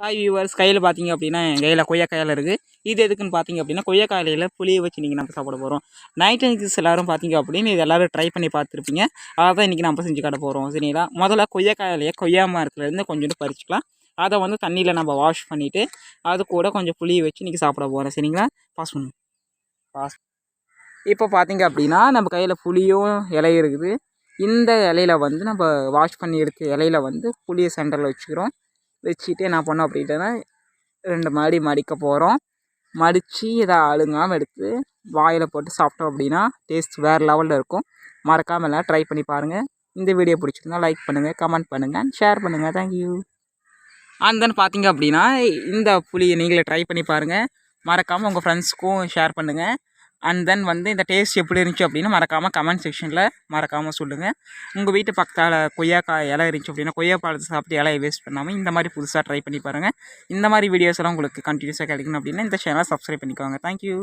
Hi viewers, கையில் பார்த்தீங்க அப்படின்னா என் கையில் கொய்யாக்காயில் இருக்குது. இது எதுக்குன்னு பார்த்தீங்க அப்படின்னா கொய்யாக்காயில புளியை வச்சு இன்றைக்கி நம்ம சாப்பிட போகிறோம். நைட் அனிக்ஸ் எல்லோரும் பார்த்தீங்க அப்படின்னு இது எல்லோரும் ட்ரை பண்ணி பார்த்துருப்பீங்க. அதை தான் இன்றைக்கி நம்ம செஞ்சு காட்ட போகிறோம். சரிங்களா? முதல்ல கொய்யாக்காயிலையே கொய்யா மரத்துலேருந்து கொஞ்சோண்டு பறிச்சிக்கலாம். அதை வந்து தண்ணியில் நம்ம வாஷ் பண்ணிவிட்டு அது கூட கொஞ்சம் புளியை வச்சு இன்றைக்கி சாப்பிட போகிறோம். சரிங்களா? பாஸ் பண்ணுங்க. பாஸ். இப்போ பார்த்தீங்க அப்படின்னா நம்ம கையில் புளியும் இலை இருக்குது. இந்த இலையில வந்து நம்ம வாஷ் பண்ணி எடுத்த இலையில வந்து புளியை சென்டரில் வச்சுக்கிறோம். வச்சுட்டு என்ன பண்ணோம் அப்படின்ட்டுனா 2 மடிக்க போகிறோம். மடித்து இதை அழுங்காமல் எடுத்து வாயில் போட்டு சாப்பிட்டோம் அப்படின்னா டேஸ்ட் வேறு லெவலில் இருக்கும். மறக்காமல் எல்லாம் ட்ரை பண்ணி பாருங்கள். இந்த வீடியோ பிடிச்சிருந்தா லைக் பண்ணுங்கள், கமெண்ட் பண்ணுங்கள், ஷேர் பண்ணுங்கள். தேங்க்யூ. அண்ட் தென் பார்த்தீங்க அப்படின்னா இந்த புளியை நீங்களே ட்ரை பண்ணி பாருங்கள். மறக்காமல் உங்கள் ஃப்ரெண்ட்ஸுக்கும் ஷேர் பண்ணுங்கள். அண்ட் தென் வந்து இந்த டேஸ்ட் எப்படி இருந்துச்சு அப்படின்னு மறக்காமல் கமெண்ட் செக்ஷனில் மறக்காமல் சொல்லுங்கள். உங்கள் வீட்டு பக்கத்தால் கொய்யாக்காய் இலை இருந்துச்சு அப்படின்னா கொய்யா பழத்தை சாப்பிட்டு இலையை வேஸ்ட் பண்ணாமல் இந்த மாதிரி புதுசாக ட்ரை பண்ணி பாருங்கள். இந்த மாதிரி வீடியோஸ் எல்லாம் உங்களுக்கு கண்டினியூஸாக கிடைக்கணும் அப்படின்னா இந்த சேனலை சப்ஸ்கிரைப் பண்ணிக்கோங்க. தேங்க்யூ.